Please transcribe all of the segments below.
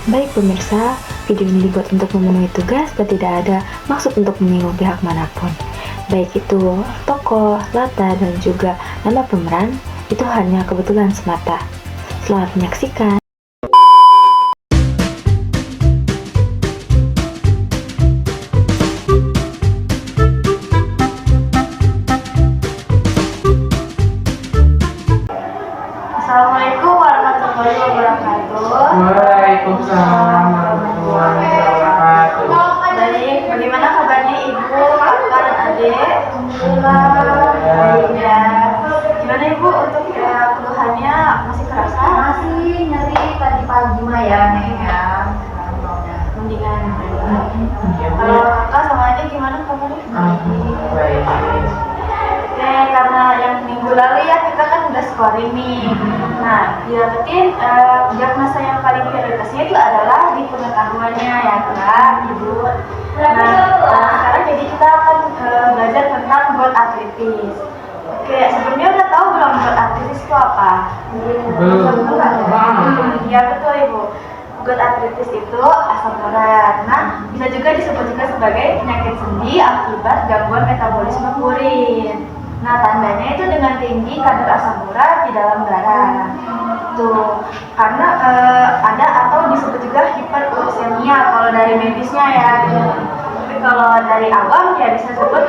Baik pemirsa, video ini dibuat untuk memenuhi tugas dan tidak ada maksud untuk menyinggung pihak manapun. Baik itu tokoh, latar, dan juga nama pemeran, itu hanya kebetulan semata. Selamat menyaksikan. Assalamualaikum warahmatullahi wabarakatuh. Waalaikumsalam warahmatullahi wabarakatuh. Baik, bagaimana kabarnya ibu, kakak, dan adik? Baik ya. Gimana ibu untuk keluhannya masih kerasa? Masih nyeri tadi pagi mah ya Neng ya. Mendingan. Kalau kakak sama adik gimana kabarnya? Baik. Oke, karena yang minggu lalu ya kita kan udah scoring nih. Nah, didapetin diagnosa yang paling prioritasnya itu adalah di pengetahuannya ya kak, ibu. Nah, sekarang jadi kita akan belajar tentang gout arthritis. Oke, sebelumnya udah tahu belum gout arthritis itu apa? Belum. Ya betul ibu. Gout arthritis itu asam urat. Nah, bisa juga disebut juga sebagai penyakit sendi akibat gangguan metabolisme urin. Nah, tandanya itu dengan tinggi kadar asam urat di dalam darah. Tuh, karena ada atau disebut juga hiperursemia kalau dari medisnya ya. Tapi kalau dari awam ya bisa disebut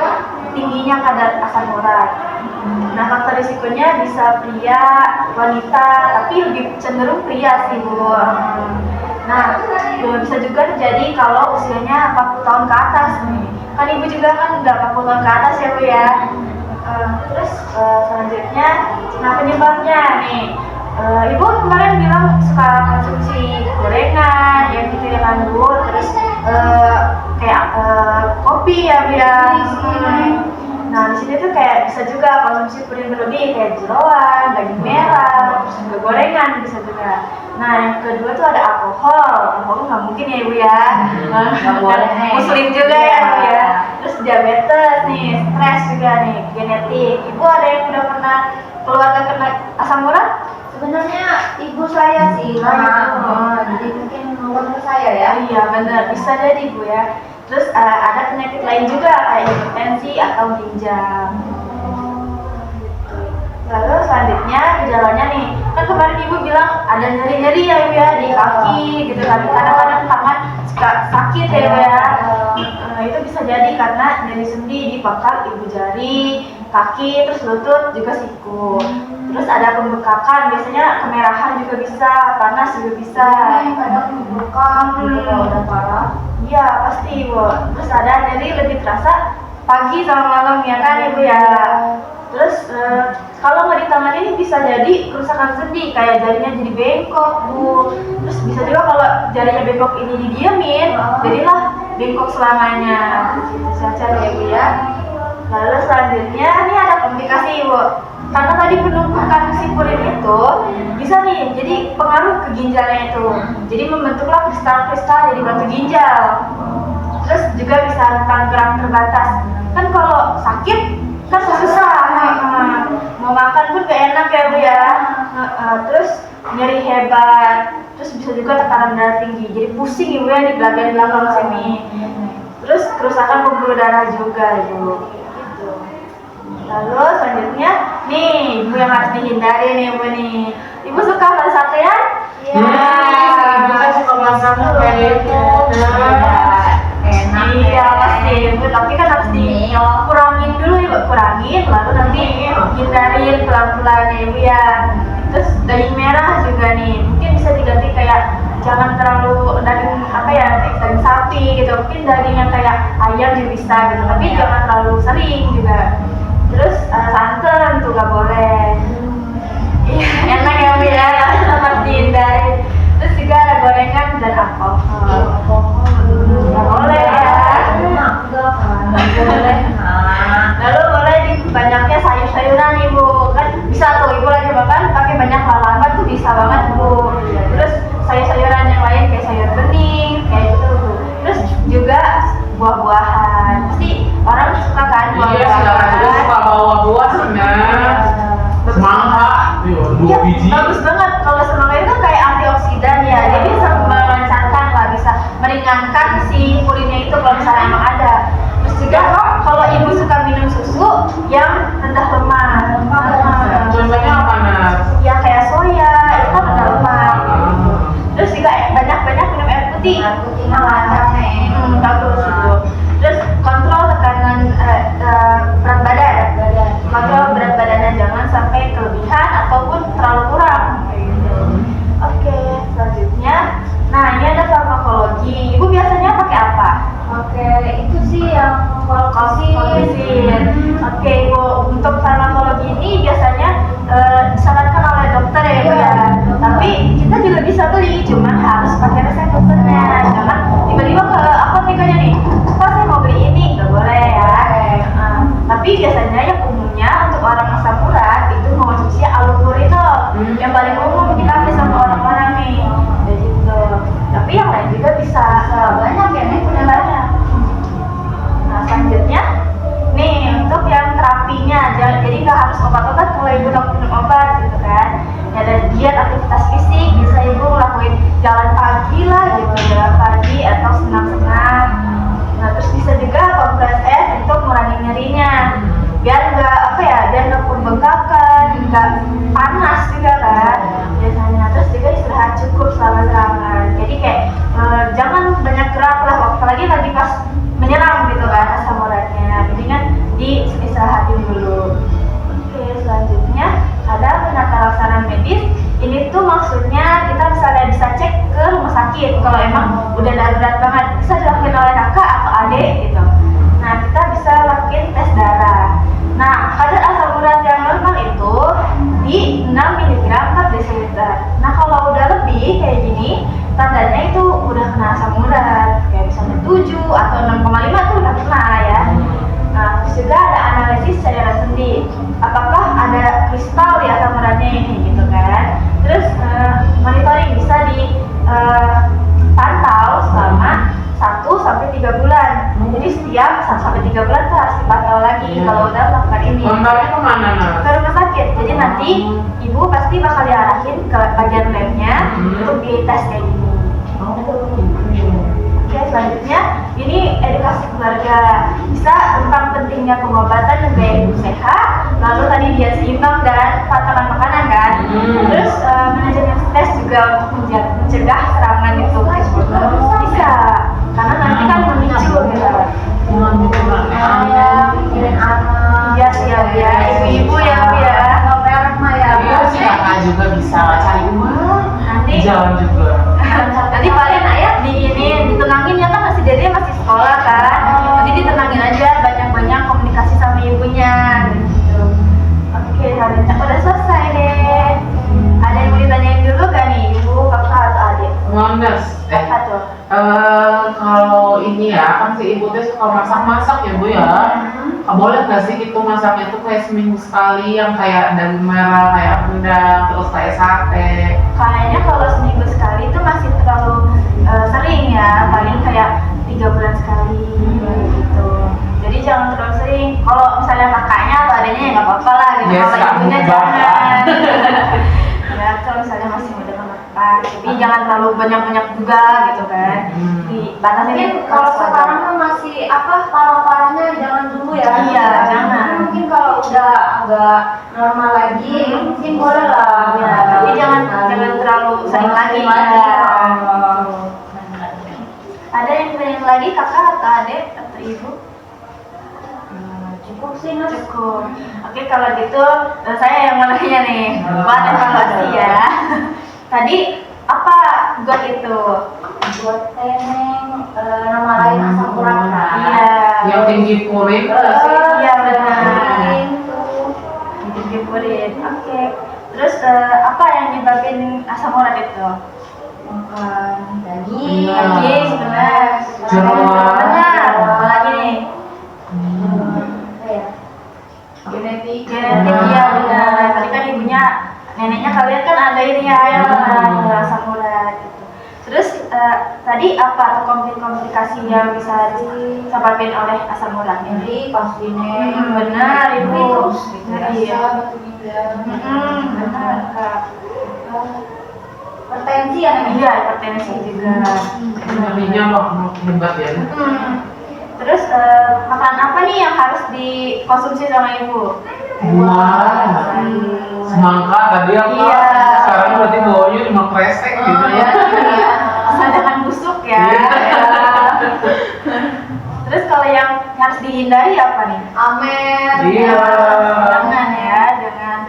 tingginya kadar asam urat. Nah, faktor risikonya bisa pria, wanita, tapi lebih cenderung pria sih Bu. Nah, bisa juga terjadi kalau usianya 40 tahun ke atas nih. Kan ibu juga kan udah 40 tahun ke atas ya Bu ya. Terus selanjutnya, nah penyebabnya nih, ibu kemarin bilang suka konsumsi gorengan, yang gitu ya kan Bu, terus kayak kopi ya Bu ya. Nah di sini tuh kayak bisa juga konsumsi purin berlebih kayak jeroan, daging merah, terus juga gorengan bisa juga. Nah yang kedua tuh ada alkohol nggak mungkin ya Ibu ya. Nggak boleh. Muslim juga ya Bu ya. Terus diabetes nih, stres juga nih, genetik. Ibu ada yang udah pernah keluarga kena asam urat? Sebenarnya ibu saya sih, jadi mungkin keluarga saya ya. Iya benar, bisa jadi Bu ya. Terus ada penyakit lain juga kayak hipertensi atau ginjal. Lalu selanjutnya gejalanya nih, kan kemarin ibu bilang ada nyeri-nyeri ya Ibu ya di kaki gitu kan, kadang-kadang tangan suka sakit ya Ibu ya. Itu bisa jadi karena nyeri sendi di pangkal ibu jari, kaki, terus lutut juga siku. Terus ada pembekakan, biasanya kemerahan juga bisa, panas juga bisa. Kadang bukan gitu kalau udah parah. Iya pasti Ibu. Terus ada nyeri lebih terasa pagi sama malam ya kan Ibu ya. Terus kalau nggak ditangani ini bisa jadi kerusakan sendi, kayak jarinya jadi bengkok Bu. Terus bisa juga kalau jarinya bengkok ini didiemin, jadilah bengkok selamanya. Saja ya Bu ya. Lalu selanjutnya ini ada komplikasi Ibu. Karena tadi penumpukan si purin itu bisa nih jadi pengaruh ke ginjalnya itu. Jadi membentuklah kristal-kristal jadi batu ginjal. Terus juga bisa rentang gerak terbatas. Kan kalau sakit kan susah. Mau makan pun gak enak ya Bu ya. Terus nyeri hebat. Terus bisa juga tekanan darah tinggi. Jadi pusing Ibu ya di bagian belakang sini. Terus kerusakan pembuluh darah juga Ibu. Lalu selanjutnya, nih ibu yang harus dihindari nih Ibu nih. Ibu suka makan sate ya? Ibu kan suka masak kayak gitu. Enak. Iya pasti Ibu, tapi kan harus dikurangin dulu Ibu, kurangin lalu nanti hindarin pelan-pelan ya Ibu ya. Terus daging merah juga nih, mungkin bisa diganti kayak jangan terlalu daging apa ya, daging sapi gitu, mungkin daging yang kayak ayam juga bisa gitu, tapi jangan terlalu sering juga. Terus santan tuh nggak boleh. Iya enak ya Bu ya, harus dihindari. Terus juga ada gorengan dan alkohol. Nggak boleh ya. Lalu boleh banyaknya sayur-sayuran Ibu, kan bisa tuh Ibu lagi makan pakai banyak lalapan tuh bisa banget Bu. Terus sayur-sayuran yang lain kayak sayur bening kayak gitu Bu. Terus juga buah-buahan, pasti orang suka kan Iya, silakan juga suka bawa buah senang. Semangka, Iya, dua biji. bagus banget. Kalau semangka itu kan kayak antioksidan ya, jadi bisa melawan menenangkan si purinnya itu kalau misalnya emang ada. Terus juga kalau ibu suka minum susu yang rendah lemak. Contohnya apa Nas? Ya kayak soya itu kan rendah lemak. Terus juga banyak-banyak minum air putih. Air putih macam nih. Bagus itu. Terus kontrol tekanan berat badan. Kontrol berat badannya jangan sampai kelebihan ataupun terlalu kurang. Kayak gitu. Oke, selanjutnya, nah ini ada farmakologi. Ibu biasanya pakai apa? Oke, itu sih yang Kolchicine. Oke, Ibu, untuk farmakologi ini biasanya disarankan oleh dokter ya, Bu ya. Tapi kita juga bisa beli, cuman harus pakai resep dokternya. Jangan tiba-tiba ke apotekernya nih, "Pak, saya mau beli ini," nggak boleh ya. Tapi biasanya yang umumnya untuk orang asam urat itu mengonsumsi allopurinol, yang paling umum dipakai sama orang-orang nih. Kayak gitu. Tapi yang lain juga bisa. banyak ya nih punya Banyak. Nah, selanjutnya nih untuk yang terapinya, jadi nggak harus obat-obat kalau ibu minum obat gitu kan. Ya, ada diet aktivitas fisik, bisa ibu lakuin jalan pagi lah gitu, jalan pagi atau senam-senam. Nah, terus bisa juga kompres es untuk mengurangi nyerinya, biar nggak pembengkakan, nggak panas juga kan biasanya. Terus juga istirahat cukup selama serangan. Jadi kayak jangan banyak gerak lah, apalagi lagi pas menyerang gitu kan asam uratnya. Jadi kan diistirahatin dulu. Oke, selanjutnya ada penata laksanaan medis. Ini tuh maksudnya kita misalnya bisa cek ke rumah sakit kalau emang udah darurat banget, bisa dilakukan oleh kakak atau adik gitu. Nah, kita bisa lakuin tes darah. Nah, kadar asam urat yang normal itu di 6 mg per desiliter. Nah, kalau udah lebih kayak gini, tandanya itu udah kena asam urat. Kayak misalnya 7 atau 6,5 tuh udah kena ya. Nah, terus juga ada analisis cairan sendi. Apakah ada kristal di asam uratnya ini gitu kan. Terus monitoring bisa dipantau selama 1-3 bulan. Jadi setiap 1-3 bulan tuh harus dipantau lagi kalau udah melakukan ini. Kontaknya kemana Nas? Ke rumah sakit. Jadi nanti ibu pasti bakal diarahin ke bagian labnya untuk dites kayak gini. Oke, selanjutnya ini edukasi keluarga. Bisa tentang pentingnya pengobatan dan gaya hidup sehat. Lalu tadi diet seimbang dan pasokan makanan kan. Terus manajemen stres juga untuk mencegah serangan itu. Bisa, karena nanti kan memicu gitu. Mikirin anak. Iya siap ya, ibu-ibu ya Bu ya. Kalau parent mah ya. Iya sih kakak juga bisa cari uang. Nanti Jalan juga. nanti paling ayah ditenangin ya kan masih jadinya masih sekolah kan. Jadi ditenangin aja, banyak-banyak komunikasi sama ibunya gitu. Oke, selanjutnya udah selesai deh. Ada yang mau ditanyain dulu gak nih ibu, kakak atau adik? Nas, Apa tuh? kalau ini ya kan si ibu tuh suka masak-masak ya Bu ya. Boleh nggak sih itu masaknya tuh kayak seminggu sekali yang kayak daging merah, kayak rendang, terus kayak sate. Kayaknya kalau seminggu sekali itu masih terlalu sering ya, paling kayak 3 bulan sekali gitu. Jadi jangan terlalu sering. Kalau misalnya kakaknya atau adanya ya nggak apa-apa lah gitu. Yes, Kalau ibunya Kak, jangan. Ya kalau misalnya masih muda apa, tapi jangan terlalu banyak-banyak juga gitu kan. Dibatasin. Mungkin kalau sekarang mah masih parah-parahnya jangan dulu ya. Iya, jangan. Mungkin kalau udah agak normal lagi, mungkin boleh lah. Ya, tapi jangan terlalu sering lagi. Ada yang pengen lagi kakak atau adik atau ibu? Cukup sih Mas. Cukup. Oke, kalau gitu saya yang mau nanya nih buat evaluasi ya. Tadi apa GOT itu? Buat teneng, nama lain asam urat kan? Iya. Yang tinggi purin Iya benar. Itu. Tinggi purin. Oke. Terus apa yang nyebabin asam urat itu? Makan daging. Iya. Daging, benar. Jeroan. Benar. Apa lagi nih? Apa ya? genetik. Genetik ya benar. Tadi kan ibunya, neneknya kalian kan ada ini ya yang asam urat gitu. Terus tadi apa tuh komplikasi yang bisa disebabkan oleh asam urat ini? Jadi pas ini Benar ibu. Iya. batu ginjal. Benar Kak. Hipertensi ya namanya. Iya, hipertensi juga. Jadinya wah hebat ya. Terus makanan apa nih yang harus dikonsumsi sama ibu? Wah, semangka tadi apa? Iya. Sekarang berarti bawanya cuma kresek gitu ya. Iya. Asal jangan busuk ya. Terus kalau yang harus dihindari apa nih? Amer. Iya. Jangan ya, jangan.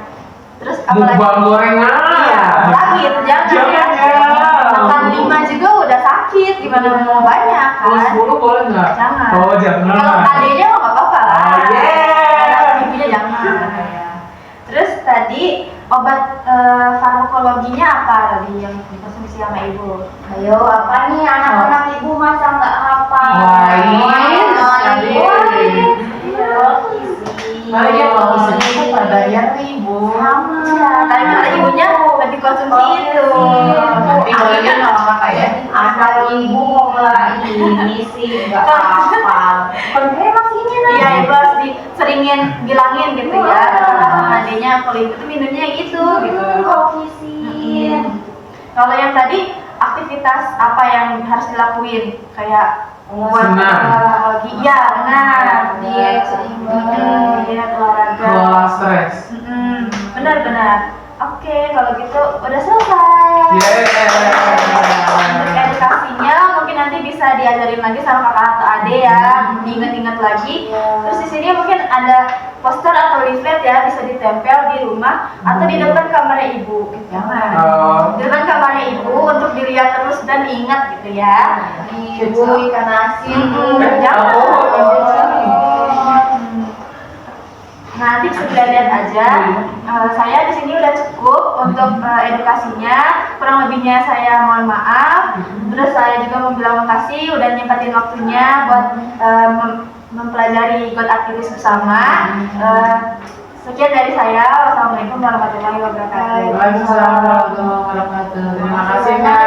Terus apalagi? Bubang gorengan. Iya, lagi itu jangan Jangan ya. ya. Makan 5 juga udah sakit, gimana mau banyak Oh, kan? 10 boleh nggak? Jangan. Oh, jangan. Kalau adanya mah nggak apa-apa lah. Oh, yeah. Kalau ibunya jangan. Ya. Terus tadi obat farmakologinya apa tadi yang dikonsumsi sama ibu? Ayo, apa nih anak-anak ibu masa nggak hafal? Wais, Tadi. Nah, iya kalau sedikit pada yang ibu. Iya, tapi kata ibunya lebih konsumsi itu. Nanti bolehnya sama kakak ya. Anak ibu mau mulai ini sih nggak hafal. Emang ini nih. Iya, ibu harus diseringin bilangin gitu ya. Sama adanya kalau ibu tuh minumnya gitu. Kalau yang tadi aktivitas apa yang harus dilakuin kayak Senam. lagi iya benar Diet seimbang. diet olahraga. Kelola stres. Benar-benar. Oke, kalau gitu udah selesai. Untuk edukasinya mungkin nanti bisa diajarin lagi sama kakak atau ade ya, diingat-ingat lagi. Terus di sini mungkin ada poster atau leaflet ya, bisa ditempel di rumah atau di depan kamarnya ibu. Jangan. Oh. Di depan kamarnya ibu untuk dilihat terus dan diingat gitu ya. Ibu ikan asin. Jangan. Oh. Nanti bisa dilihat aja. Saya di sini udah cukup untuk edukasinya. Kurang lebihnya saya mohon maaf. Terus saya juga mau bilang makasih udah nyempatin waktunya buat mempelajari God Aktivis bersama. Sekian dari saya. Wassalamualaikum warahmatullahi wabarakatuh. Waalaikumsalam warahmatullahi wabarakatuh. Terima kasih, Kak.